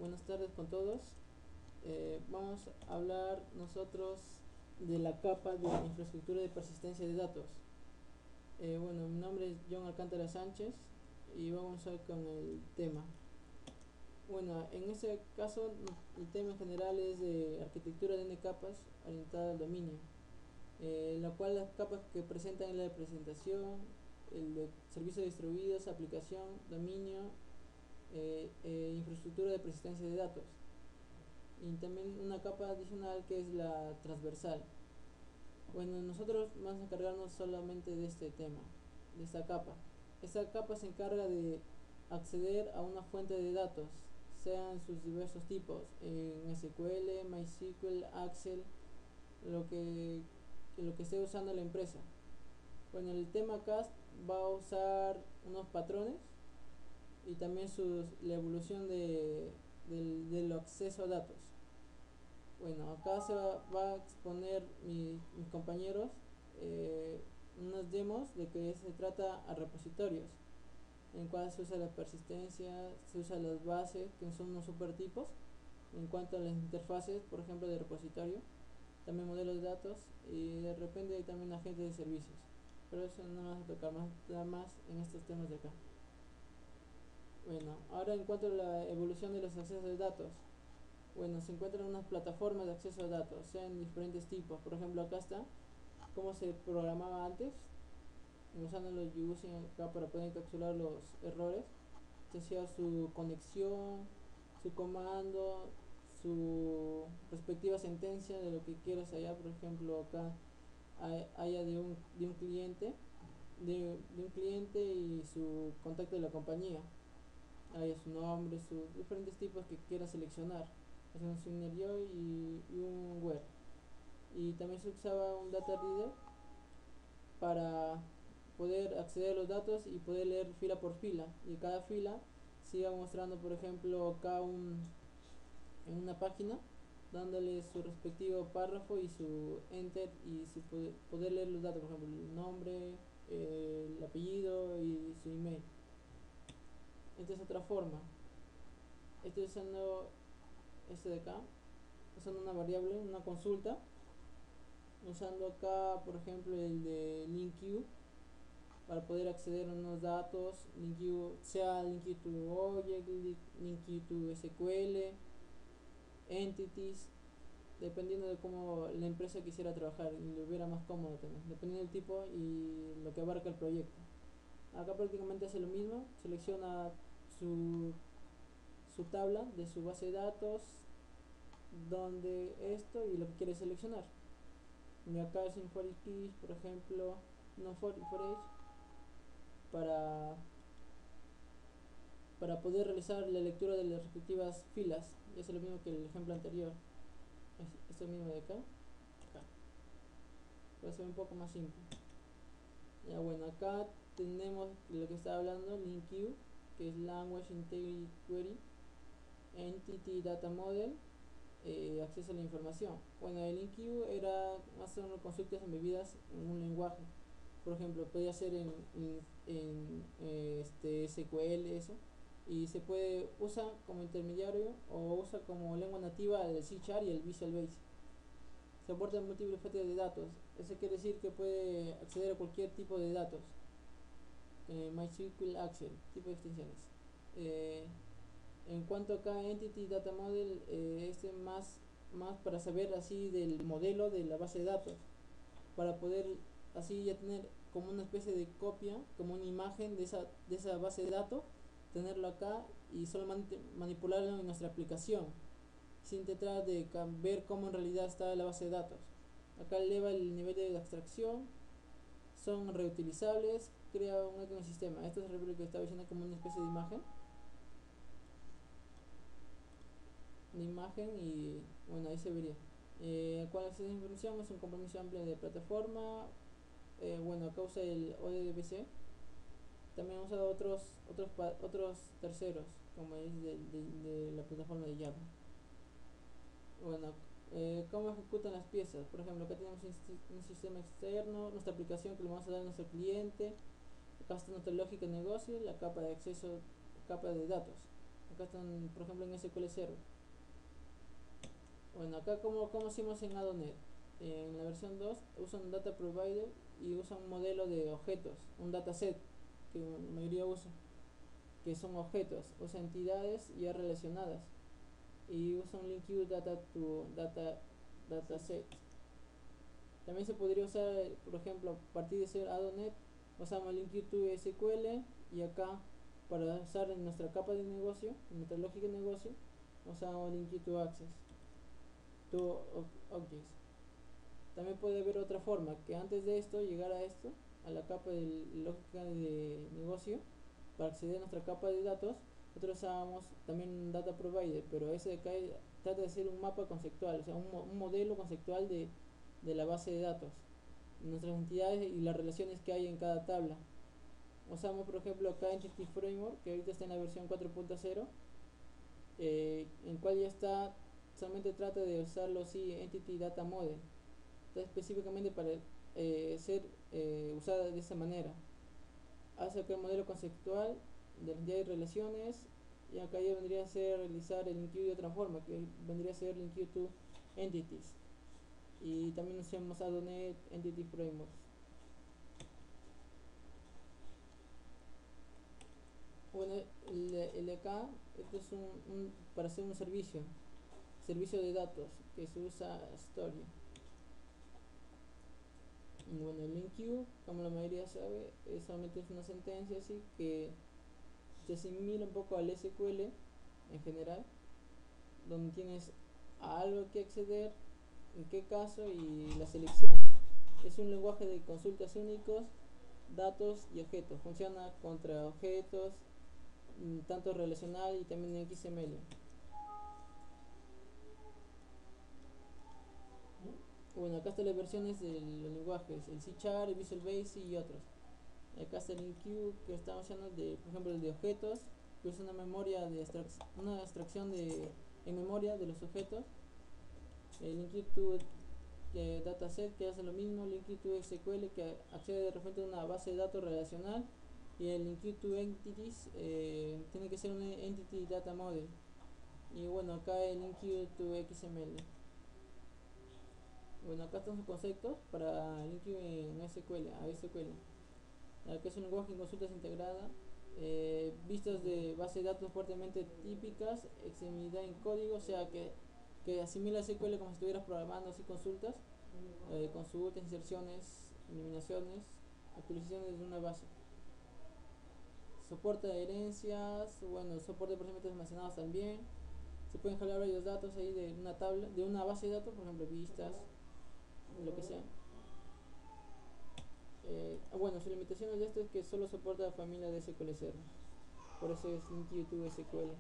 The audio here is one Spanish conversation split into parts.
Buenas tardes con todos. Vamos a hablar nosotros de la capa de la infraestructura de persistencia de datos. Bueno, mi nombre es John Alcántara Sánchez y vamos a ver con el tema. Bueno, en este caso el tema en general es de arquitectura de N capas orientada al dominio, en la cual las capas que presentan es la de presentación, el de servicios distribuidos, aplicación, dominio, infraestructura de persistencia de datos, y también una capa adicional que es la transversal. Bueno, nosotros vamos a encargarnos solamente de este tema, de esta capa. Esta capa se encarga de acceder a una fuente de datos, sean sus diversos tipos, en SQL, MySQL, Excel, lo que esté usando la empresa. Bueno, el tema acá va a usar unos patrones y también la evolución del acceso a datos. Bueno, acá va a exponer mis compañeros unas demos de que se trata a repositorios, en cual se usa la persistencia, se usa las bases, que son unos supertipos, en cuanto a las interfaces, por ejemplo, de repositorio, también modelos de datos y de repente hay también agentes de servicios. Pero eso no vamos a tocar más en estos temas de acá. Bueno, ahora en cuanto a la evolución de los accesos de datos, bueno, se encuentran unas plataformas de acceso a datos, sean diferentes tipos. Por ejemplo, acá está cómo se programaba antes, usando los using acá para poder encapsular los errores. Se hacía su conexión, su comando, su respectiva sentencia de lo que quieras allá. Por ejemplo, acá haya de un cliente, de un cliente y su contacto de la compañía, haya su nombre, sus diferentes tipos que quieras seleccionar, es un signer y un where. Y también se usaba un data reader para poder acceder a los datos y poder leer fila por fila, y cada fila se iba mostrando, por ejemplo, acá en una página, dándole su respectivo párrafo y su enter, y poder leer los datos, por ejemplo el nombre, el apellido y su email. Esta es otra forma. Estoy usando este de acá, usando una variable, una consulta, usando acá por ejemplo el de LinkQ para poder acceder a unos datos. LinkQ, sea LinkQ to Object, LinkQ to SQL, Entities, dependiendo de cómo la empresa quisiera trabajar y le hubiera más cómodo también, dependiendo del tipo y lo que abarca el proyecto. Acá prácticamente hace lo mismo, selecciona su tabla de su base de datos, donde esto y lo que quiere seleccionar. Y acá es un for each, por ejemplo, no for each, para poder realizar la lectura de las respectivas filas. Y es lo mismo que el ejemplo anterior, es esto mismo de acá, puede ser un poco más simple. Ya bueno, acá tenemos lo que está hablando LinkQ, que es Language Integrity Query, Entity Data Model, acceso a la información. Bueno, el LinkQ era más o menos consultas embebidas en un lenguaje. Por ejemplo, podía ser en SQL, eso, y se puede usa como intermediario o usa como lengua nativa el C# y el Visual Basic. Se aportan múltiples fuentes de datos. Eso quiere decir que puede acceder a cualquier tipo de datos. MySQL, Excel, tipo de extensiones. En cuanto acá Entity Data Model, más para saber así del modelo de la base de datos, para poder así ya tener como una especie de copia, como una imagen de esa base de datos, tenerlo acá y solamente manipularlo en nuestra aplicación, sin tratar de ver cómo en realidad está la base de datos. Acá eleva el nivel de abstracción, son reutilizables, crea un ecosistema. Esto es lo que estaba diciendo, como una especie de imagen. Y bueno, ahí se vería. ¿Cuál es esa información? Es un compromiso amplio de plataforma. Bueno, acá usa el ODBC. También usa otros terceros, como es de la plataforma de Java. Bueno, ¿cómo ejecutan las piezas? Por ejemplo, acá tenemos un sistema externo, nuestra aplicación que le vamos a dar a nuestro cliente. Acá está nuestra lógica de negocio, la capa de acceso, capa de datos. Acá están, por ejemplo, en SQL Server. Bueno, acá como hicimos en Adonet. En la versión 2 usa un data provider y usa un modelo de objetos, un dataset que la mayoría usa, que son objetos, usa entidades ya relacionadas y usa un link queue data to dataset. También se podría usar, por ejemplo, a partir de ser Adonet, usamos link queue to SQL y acá para usar en nuestra capa de negocio, en nuestra lógica de negocio, usamos link queue to access to objects. También puede haber otra forma, que antes de esto, llegar a esto, a la capa de lógica de negocio, para acceder a nuestra capa de datos, nosotros usábamos también un data provider, pero ese de acá trata de ser un mapa conceptual, o sea, un modelo conceptual de la base de datos, nuestras entidades y las relaciones que hay en cada tabla. Usamos, por ejemplo, acá Entity Framework, que ahorita está en la versión 4.0, en el cual ya está, solamente trata de usarlo así, Entity Data Model. Está específicamente para ser usada de esa manera. Hace acá el modelo conceptual de las entidades y relaciones, y acá ya vendría a ser realizar el link queue de otra forma, que vendría a ser link queue to entities. Y también usamos Adonet Entity Frameworks. Bueno, el de acá, esto es para hacer un servicio de datos que se usa Story. Bueno, el link queue, como la mayoría sabe, solamente es una sentencia así que se asimila un poco al SQL en general, donde tienes a algo que acceder, en qué caso y la selección. Es un lenguaje de consultas únicos, datos y objetos. Funciona contra objetos, tanto relacional y también en XML. Bueno, acá están las versiones de los lenguajes, el C#, el Visual Basic y otros. Acá está el link queue que estamos haciendo de, por ejemplo, el de objetos, que es una memoria de una abstracción en memoria de los objetos. El link queue to dataset, que hace lo mismo. Link queue to SQL, que accede de repente a una base de datos relacional. Y el link queue to entities tiene que ser un entity data model. Y bueno, acá el link queue to XML. Bueno, acá están sus conceptos para link queue en SQL, a SQL. Que es un lenguaje de consultas integrada, vistas de base de datos fuertemente típicas, extremadidad en código, o sea que asimila SQL como si estuvieras programando así consultas, consultas, inserciones, eliminaciones, actualizaciones de una base. Soporta herencias, bueno, soporte de procedimientos almacenados también. Se pueden jalar varios datos ahí de una tabla, de una base de datos, por ejemplo, vistas, lo que sea. Bueno, sus limitaciones de esto es que solo soporta la familia de SQL Server. Por eso es link queue to SQL.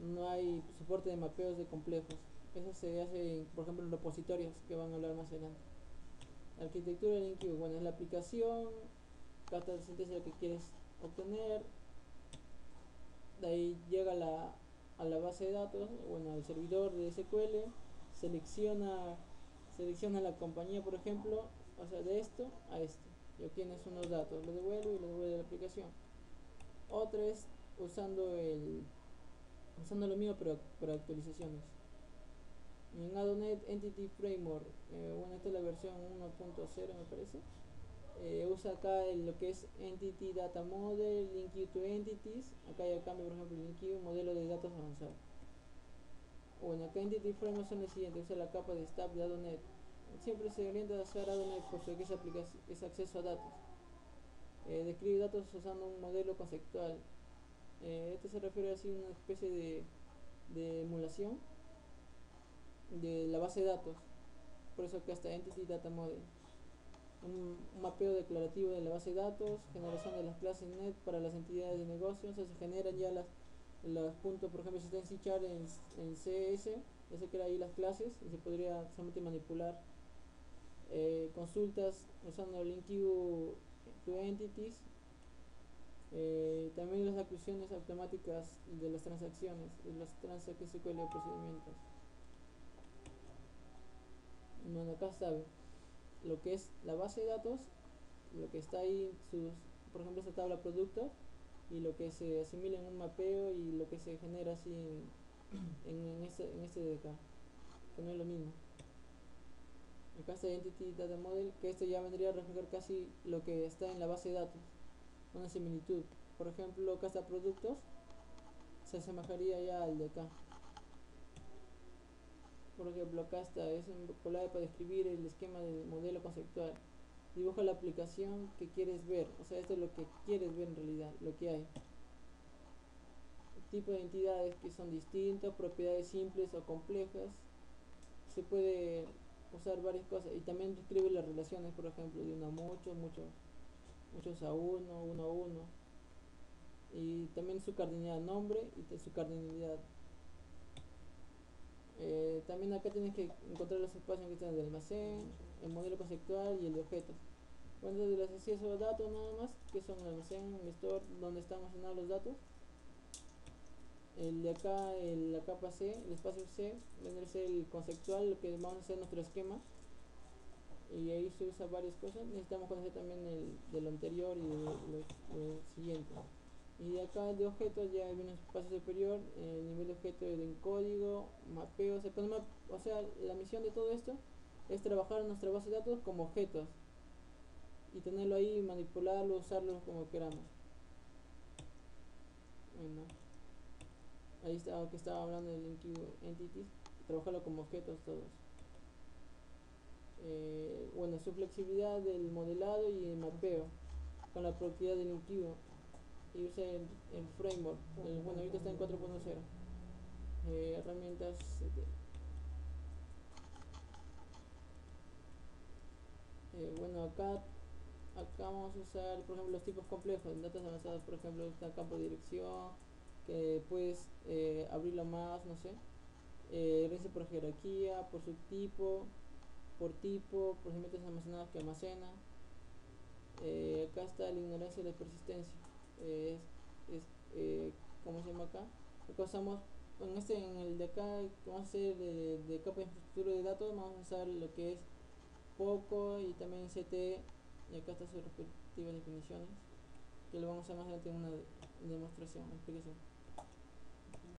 No hay soporte de mapeos de complejos. Eso se hace, por ejemplo, en repositorios, que van a hablar más adelante. La arquitectura de link queue, bueno, es la aplicación, capta la sentencia que quieres obtener, de ahí llega a la base de datos, bueno, al servidor de SQL, selecciona la compañía, por ejemplo, o sea, de esto a esto, y obtienes unos datos, lo devuelve y lo devuelve a la aplicación. Otra es usando lo mismo pero actualizaciones. En Adonet Entity Framework, bueno, esta es la versión 1.0 me parece. Usa acá lo que es Entity Data Model, Link Queue to Entities. Acá ya cambia, por ejemplo, Link Queue, modelo de datos avanzado. Bueno, acá Entity Framework son el siguiente, usa la capa de Stack de Adonet. Siempre se orienta a usar Adonet por su que es acceso a datos. Describe datos usando un modelo conceptual. Esto se refiere así a una especie de emulación de la base de datos. Por eso acá está Entity Data Model. Un mapeo declarativo de la base de datos, generación de las clases net para las entidades de negocio. O sea, se generan ya los puntos, por ejemplo, si está en C# en CS, ya se crean ahí las clases y se podría solamente manipular. Consultas usando link queue to entities. También las acciones automáticas de las transacciones, de las transacciones SQL o procedimientos. Bueno, acá está lo que es la base de datos, lo que está ahí, por ejemplo, esta tabla productos, y lo que se asimila en un mapeo y lo que se genera así en este de acá, que no es lo mismo. Acá está Entity Data Model, que esto ya vendría a reflejar casi lo que está en la base de datos, una similitud. Por ejemplo, acá está productos, se asemejaría ya al de acá. Por ejemplo, acá está, es un vocabulario para describir el esquema del modelo conceptual. Dibuja la aplicación que quieres ver, o sea, esto es lo que quieres ver en realidad, lo que hay. Tipo de entidades que son distintas, propiedades simples o complejas. Se puede usar varias cosas y también describe las relaciones, por ejemplo, de uno a muchos, muchos a uno, uno a uno. Y también su cardinalidad nombre y su cardinalidad. También acá tienes que encontrar los espacios que están de almacén, el modelo conceptual y el de objetos. Bueno, de los accesos a datos nada más, que son el almacén, el store, donde están almacenados los datos. El de acá, la capa C, el espacio C, vendrá a ser el conceptual, lo que vamos a hacer nuestro esquema. Y ahí se usa varias cosas. Necesitamos conocer también de lo anterior y lo siguiente. Y de acá de objetos ya viene un espacio superior, el nivel de objeto en código, mapeo, o sea, la misión de todo esto es trabajar en nuestra base de datos como objetos y tenerlo ahí, manipularlo, usarlo como queramos. Bueno, ahí está que estaba hablando del entities, trabajarlo como objetos todos. Bueno, su flexibilidad del modelado y el mapeo con la propiedad del intuitivo y usa el framework. Bueno, ahorita está en 4.0. Herramientas bueno, acá vamos a usar, por ejemplo, los tipos complejos en datos avanzados. Por ejemplo, está el campo de dirección, que puedes abrirlo más, no sé, herencia por jerarquía, por subtipo, por tipo, procedimientos almacenados que almacena. Acá está la ignorancia y la persistencia. Es ¿cómo se llama acá? Acá usamos, en el de acá, que vamos a hacer de capa de infraestructura de datos, vamos a usar lo que es POCO y también CT, y acá están sus respectivas definiciones, que lo vamos a hacer más adelante en una demostración, una explicación.